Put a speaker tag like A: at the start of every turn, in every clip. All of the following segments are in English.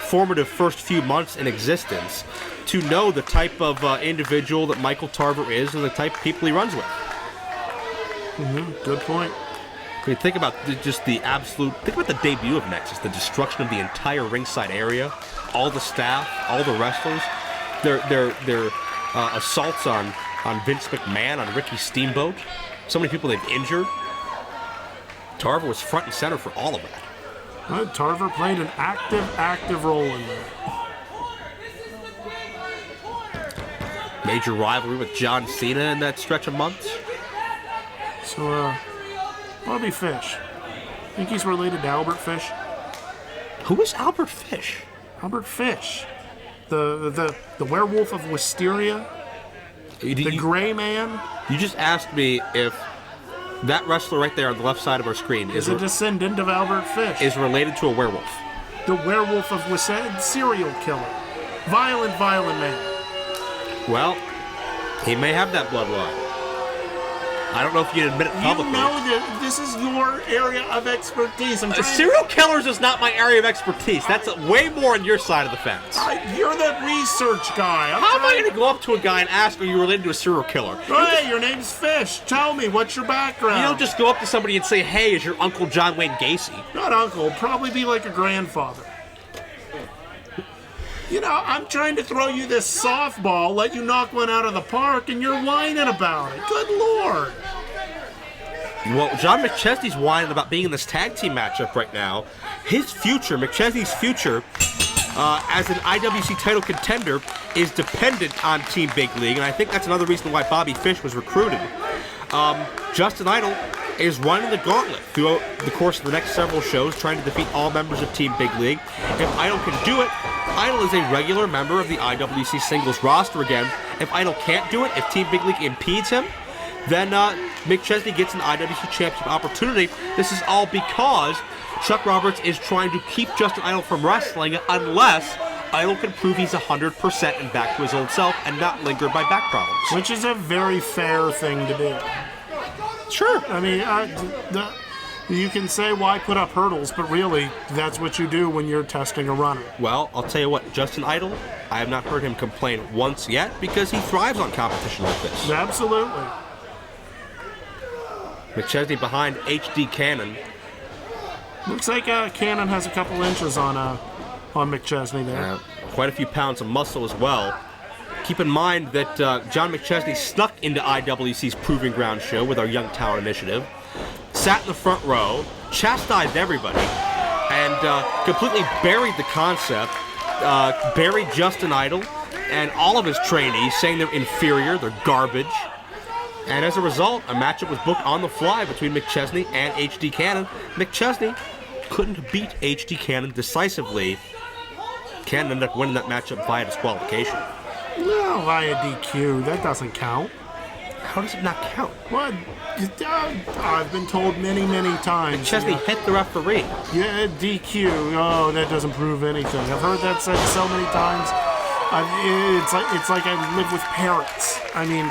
A: formative first few months in existence to know the type of individual that Michael Tarver is and the type of people he runs with.
B: Good point.
A: I mean, think about the debut of Nexus, the destruction of the entire ringside area, all the staff, all the wrestlers, their assaults on Vince McMahon, on Ricky Steamboat, so many people they've injured. Tarver was front and center for all of that.
B: Tarver played an active role in that.
A: Major rivalry with John Cena in that stretch of months.
B: So, Bobby Fish. Think he's related to Albert Fish?
A: Who is Albert Fish?
B: Albert Fish. The werewolf of Wisteria? The Gray Man?
A: You just asked me if that wrestler right there on the left side of our screen
B: is a descendant of Albert Fish.
A: Is related to a werewolf.
B: The werewolf of Wisteria, serial killer. Violent man.
A: Well, he may have that bloodline. I don't know if you'd admit it publicly.
B: You know that this is your area of expertise.
A: Serial killers is not my area of expertise. That's way more on your side of the fence.
B: You're the research guy.
A: How am I going to go up to a guy and ask, are you related to a serial killer?
B: Hey, your name's Fish. Tell me, what's your background?
A: You don't just go up to somebody and say, hey, is your uncle John Wayne Gacy?
B: Not uncle. Probably be like a grandfather. You know, I'm trying to throw you this softball, let you knock one out of the park, and you're whining about it. Good Lord.
A: Well, John McChesney's whining about being in this tag team matchup right now. His future, McChesney's future, as an IWC title contender is dependent on Team Big League, and I think that's another reason why Bobby Fish was recruited. Justin Idol is running the gauntlet throughout the course of the next several shows, trying to defeat all members of Team Big League. If Idol can do it, Idol is a regular member of the IWC singles roster again. If Idol can't do it, if Team Big League impedes him, then McChesney gets an IWC Championship opportunity. This is all because Chuck Roberts is trying to keep Justin Idol from wrestling unless Idol can prove he's 100% and back to his old self and not linger by back problems.
B: Which is a very fair thing to do.
A: Sure.
B: I mean, you can say why put up hurdles, but really, that's what you do when you're testing a runner.
A: Well, I'll tell you what, Justin Idol, I have not heard him complain once yet because he thrives on competition like this.
B: Absolutely.
A: McChesney behind HD Cannon.
B: Looks like Cannon has a couple inches on McChesney there.
A: Quite a few pounds of muscle as well. Keep in mind that John McChesney snuck into IWC's Proving Ground show with our Young Talent Initiative, sat in the front row, chastised everybody, and completely buried the concept, buried Justin Idol and all of his trainees, saying they're inferior, they're garbage. And as a result, a matchup was booked on the fly between McChesney and HD Cannon. McChesney couldn't beat HD Cannon decisively. Cannon ended up winning that matchup via disqualification.
B: No, via DQ. That doesn't count.
A: How does it not count?
B: What? I've been told many, many times.
A: McChesney hit the referee.
B: Yeah, DQ. Oh, that doesn't prove anything. I've heard that said so many times. It's like I live with parrots. I mean,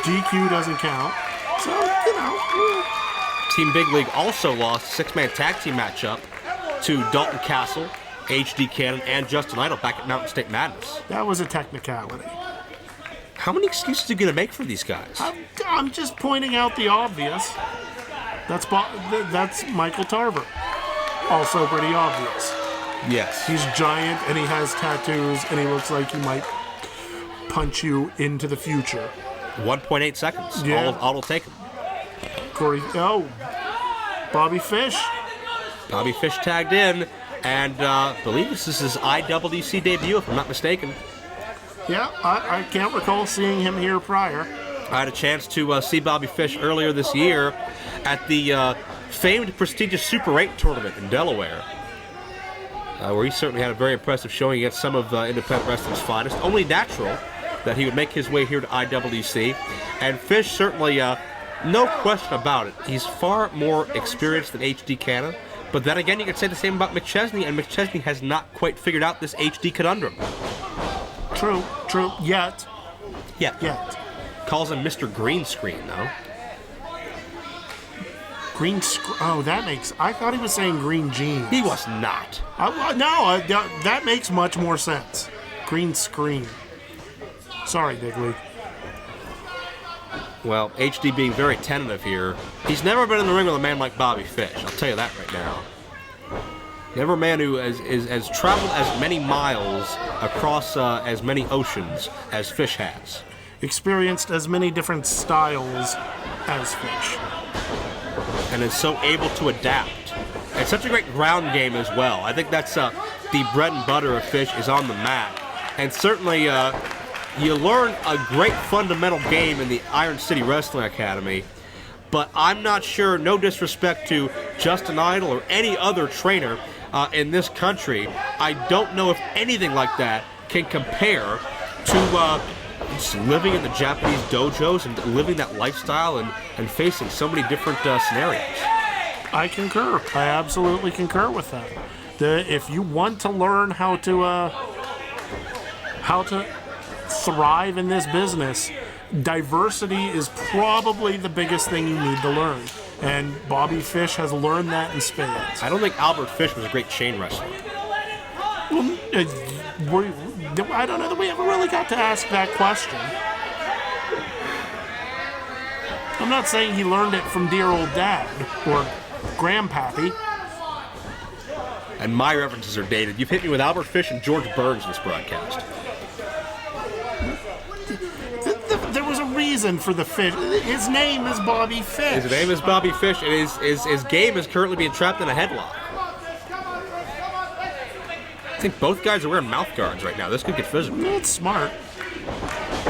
B: DQ doesn't count. So, you know.
A: Team Big League also lost a six-man tag team matchup to Dalton Castle, HD Cannon, and Justin Idol back at Mountain State Madness.
B: That was a technicality.
A: How many excuses are you going to make for these guys?
B: I'm just pointing out the obvious. That's Michael Tarver. Also pretty obvious.
A: Yes.
B: He's giant, and he has tattoos, and he looks like he might punch you into the future.
A: 1.8 seconds.
B: Yeah.
A: All will take him.
B: Bobby Fish.
A: Bobby Fish tagged in, and I believe this is his IWC debut, if I'm not mistaken.
B: Yeah, I can't recall seeing him here prior.
A: I had a chance to see Bobby Fish earlier this year at the famed prestigious Super 8 tournament in Delaware, where he certainly had a very impressive showing against some of independent wrestling's finest. Only natural that he would make his way here to IWC. And Fish certainly, no question about it, he's far more experienced than HD Cannon. But then again, you could say the same about McChesney, and McChesney has not quite figured out this HD conundrum.
B: True. Yet.
A: Calls him Mr. Green Screen, though.
B: Oh, that makes... I thought he was saying green jeans.
A: He was not.
B: That makes much more sense. Green screen. Sorry, Big League.
A: Well, HD being very tentative here. He's never been in the ring with a man like Bobby Fish. I'll tell you that right now. Never a man who has traveled as many miles across as many oceans as Fish has.
B: Experienced as many different styles as Fish.
A: And is so able to adapt. And such a great ground game as well. I think that's the bread and butter of Fish is on the mat. And certainly you learn a great fundamental game in the Iron City Wrestling Academy. But I'm not sure, no disrespect to Justin Idol or any other trainer in this country, I don't know if anything like that can compare to just living in the Japanese dojos and living that lifestyle and facing so many different scenarios.
B: I concur. I absolutely concur with that. If you want to learn how to thrive in this business, diversity is probably the biggest thing you need to learn. And Bobby Fish has learned that in spades.
A: I don't think Albert Fish was a great chain wrestler.
B: I don't know that we ever really got to ask that question. I'm not saying he learned it from dear old dad or grandpappy.
A: And my references are dated. You've hit me with Albert Fish and George Burns in this broadcast.
B: There was a reason for the Fish. His name is Bobby Fish.
A: His name is Bobby Fish, and his game is currently being trapped in a headlock. I think both guys are wearing mouth guards right now. This could get physical.
B: It's smart.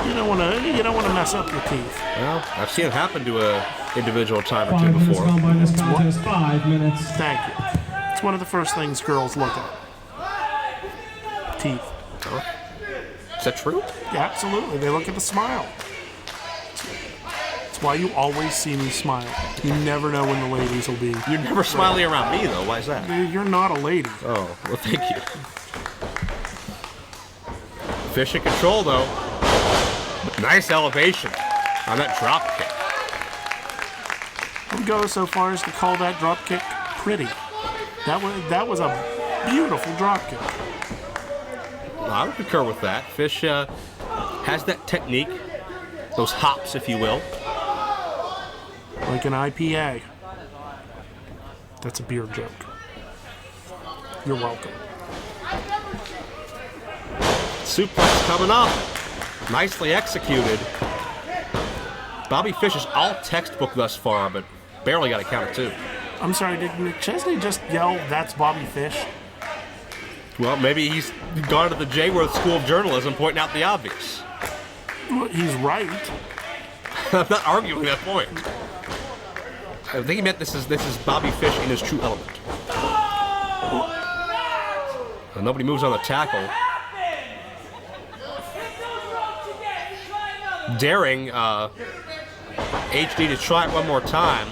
B: You don't want to mess up your teeth.
A: Well, I've seen it happen to a individual time or two before.
C: 5 minutes gone by this contest. 5 minutes.
B: Thank you. It's one of the first things girls look at. Teeth.
A: Huh? Is that true?
B: Yeah, absolutely. They look at the smile. That's why you always see me smile. You never know when the ladies will be.
A: You're never smiling around me, though. Why is that?
B: You're not a lady.
A: Oh, well, thank you. Fish in control, though. Nice elevation on that drop kick.
B: I would go so far as to call that drop kick pretty. That was a beautiful drop kick.
A: Well, I would concur with that. Fish has that technique, those hops, if you will.
B: Like an IPA. That's a beer joke. You're welcome.
A: Suplex coming up. Nicely executed. Bobby Fish is all textbook thus far, but barely got a count of two.
B: I'm sorry, did McChesney just yell, "That's Bobby Fish"?
A: Well, maybe he's gone to the Jayworth School of Journalism pointing out the obvious.
B: Well, he's right.
A: I'm not arguing that point. I think he meant this is Bobby Fish in his true element. And nobody moves on the tackle. Daring HD to try it one more time.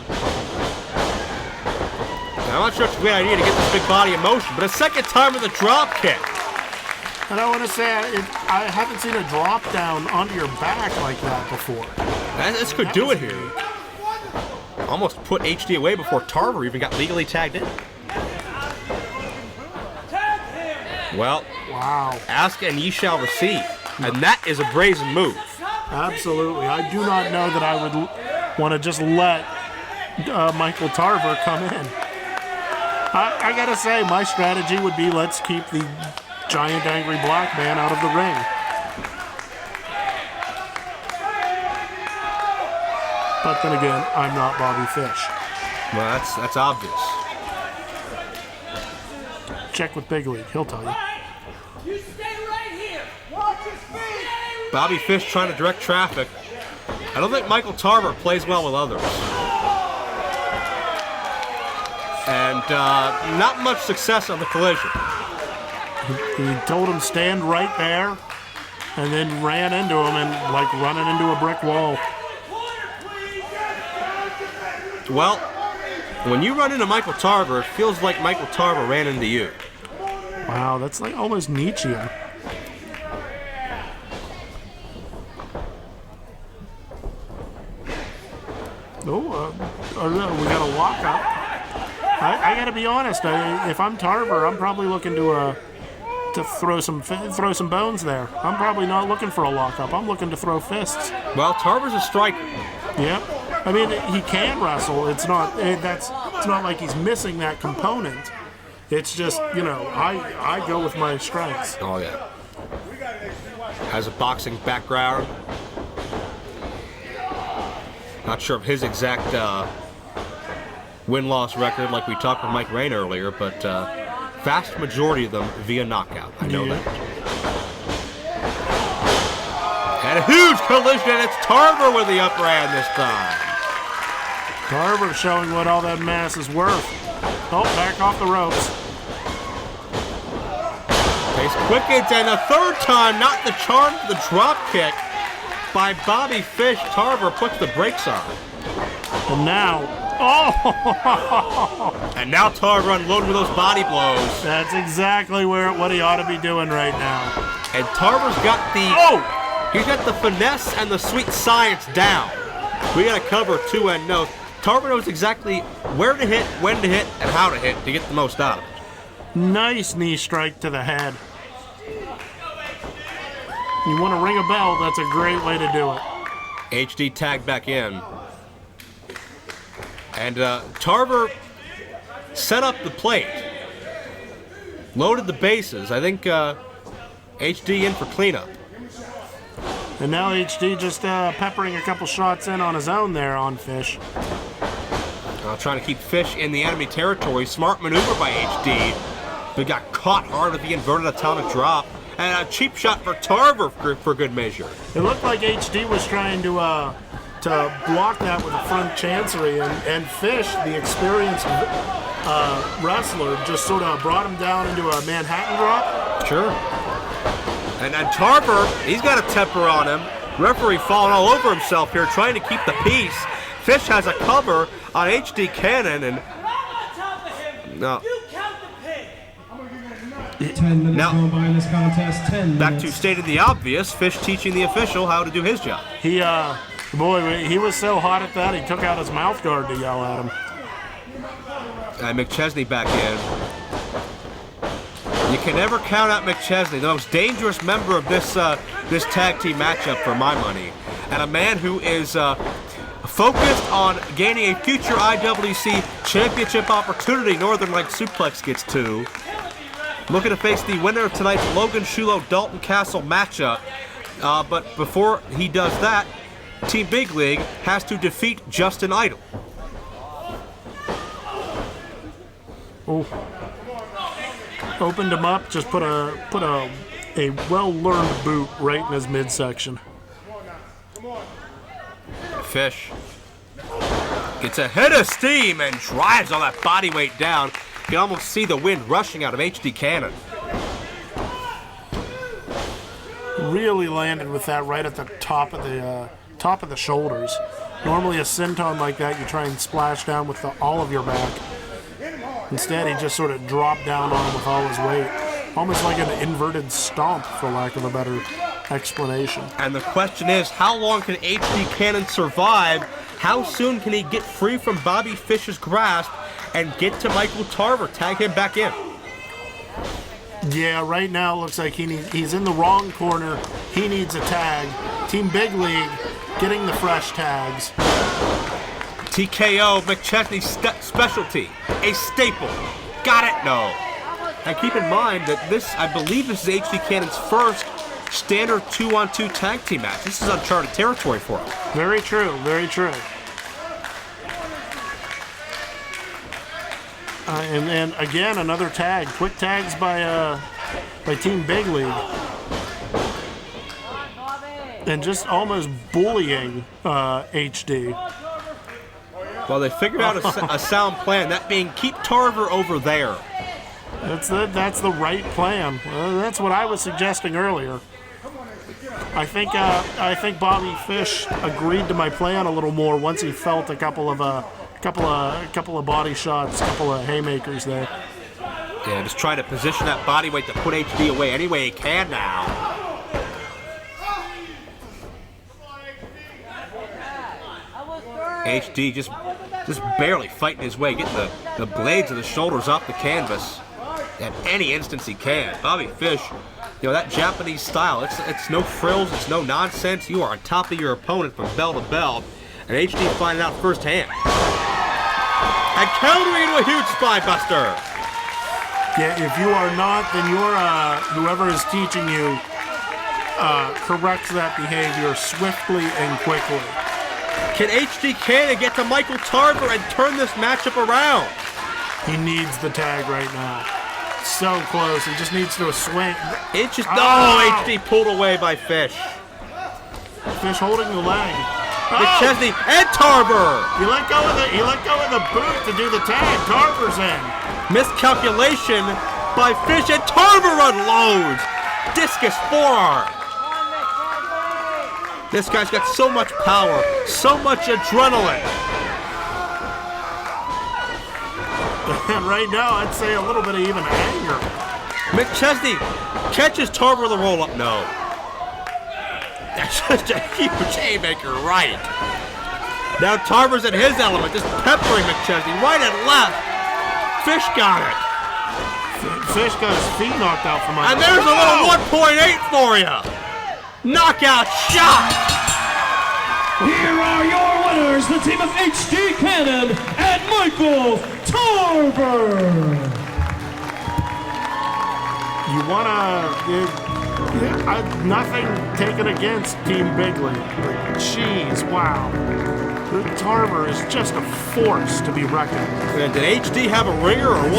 A: Now, I'm not sure it's a great idea to get this big body in motion, but a second time with a drop kick.
B: And I want to say, I haven't seen a drop down onto your back like that before.
A: This could do it here. Almost put HD away before Tarver even got legally tagged in. Well,
B: wow.
A: Ask and ye shall receive. And that is a brazen move.
B: Absolutely. I do not know that I would want to just let Michael Tarver come in. I gotta say, my strategy would be let's keep the giant angry black man out of the ring. But then again, I'm not Bobby Fish.
A: Well, that's obvious.
B: Check with Big League, he'll tell you.
D: You stay right here. Watch your speed.
A: Bobby Fish trying to direct traffic. I don't think Michael Tarver plays well with others. And not much success on the collision.
B: He told him stand right there, and then ran into him and like running into a brick wall.
A: Well, when you run into Michael Tarver, it feels like Michael Tarver ran into you.
B: Wow, that's like almost Nietzschean. we got a lockup. I got to be honest. If I'm Tarver, I'm probably looking to throw some bones there. I'm probably not looking for a lockup. I'm looking to throw fists.
A: Well, Tarver's a striker.
B: Yeah. I mean, he can wrestle. It's not like he's missing that component. It's just, I go with my strengths.
A: Oh, yeah. Has a boxing background. Not sure of his exact win-loss record like we talked with Mike Rain earlier, but vast majority of them via knockout. I know that. And a huge collision, and it's Tarver with the upper hand this time.
B: Tarver showing what all that mass is worth. Oh, back off the ropes.
A: Pace quickens, and the third time, not the charm, the drop kick by Bobby Fish. Tarver puts the brakes on.
B: And now,
A: And now Tarver unloaded with those body blows.
B: That's exactly what he ought to be doing right now.
A: And Tarver's got he's got the finesse and the sweet science down. We got to cover 2 and no. Tarver knows exactly where to hit, when to hit, and how to hit to get the most out of it.
B: Nice knee strike to the head. You want to ring a bell, that's a great way to do it.
A: HD tagged back in. And Tarver set up the plate. Loaded the bases. I think HD in for cleanup.
B: And now HD just peppering a couple shots in on his own there on Fish.
A: Trying to keep Fish in the enemy territory. Smart maneuver by HD. But got caught hard with the inverted atomic drop. And a cheap shot for Tarver for good measure.
B: It looked like HD was trying to block that with a front chancery, and Fish, the experienced wrestler, just sort of brought him down into a Manhattan drop.
A: Sure. And Tarver, he's got a temper on him. Referee falling all over himself here, trying to keep the peace. Fish has a cover on HD Cannon, and no.
C: 10 minutes
A: Now,
C: going by in this contest. 10 minutes.
A: Back to stating the obvious, Fish teaching the official how to do his job.
B: He was so hot at that, he took out his mouth guard to yell at him.
A: And McChesney back in. You can never count out McChesney, the most dangerous member of this tag team matchup for my money. And a man who is focused on gaining a future IWC championship opportunity Northern Light Suplex gets to. Looking to face the winner of tonight's Logan Shulo-Dalton Castle matchup. But before he does that, Team Big League has to defeat Justin Idol.
B: Oh. Opened him up, just put a well-learned boot right in his midsection.
A: Fish gets a head of steam and drives all that body weight down. You can almost see the wind rushing out of HD Cannon.
B: Really landed with that right at the top of the shoulders. Normally a senton like that, you try and splash down with all of your back. Instead, he just sort of dropped down on him with all his weight. Almost like an inverted stomp, for lack of a better explanation.
A: And the question is, how long can HD Cannon survive? How soon can he get free from Bobby Fish's grasp and get to Michael Tarver, tag him back in?
B: Yeah, right now it looks like he's in the wrong corner. He needs a tag. Team Big League getting the fresh tags.
A: TKO, McChesney's specialty, a staple. Got it? No. And keep in mind that I believe this is HD Cannon's first standard 2-on-2 tag team match. This is uncharted territory for him.
B: Very true, very true. And again, another tag. Quick tags by Team Big League. And just almost bullying HD.
A: Well, they figured out a sound plan, that being keep Tarver over there.
B: That's the right plan. That's what I was suggesting earlier. I think Bobby Fish agreed to my plan a little more once he felt a couple of body shots, a couple of haymakers there.
A: Yeah, just trying to position that body weight to put HD away any way he can now. HD just just barely fighting his way, getting the blades of the shoulders off the canvas at any instance he can. Bobby Fish, that Japanese style, it's no frills, it's no nonsense. You are on top of your opponent from bell to bell, and HD finding out firsthand. And countering into a huge spine buster.
B: Yeah, if you are not, then whoever is teaching you corrects that behavior swiftly and quickly.
A: Can HD Cannon get to Michael Tarver and turn this matchup around?
B: He needs the tag right now. So close. He just needs to swing.
A: HD pulled away by Fish.
B: Fish holding the leg.
A: McChesney and Tarver.
B: He let go of the boot to do the tag. Tarver's in.
A: Miscalculation by Fish, and Tarver unloads. Discus forearm. This guy's got so much power, so much adrenaline.
B: And right now, I'd say a little bit of even anger.
A: McChesney catches Tarver with a roll-up. No. That's just a huge haymaker right. Now Tarver's in his element, just peppering McChesney right and left. Fish got it.
B: Fish got his feet knocked out from under.
A: And there's a little 1.8 for you. Knockout shot.
C: Here are your winners, the team of HD Cannon and Michael Tarver.
B: You nothing taken against Team Bigley. But jeez, wow. Tarver is just a force to be reckoned with.
A: Did HD have a ringer or what?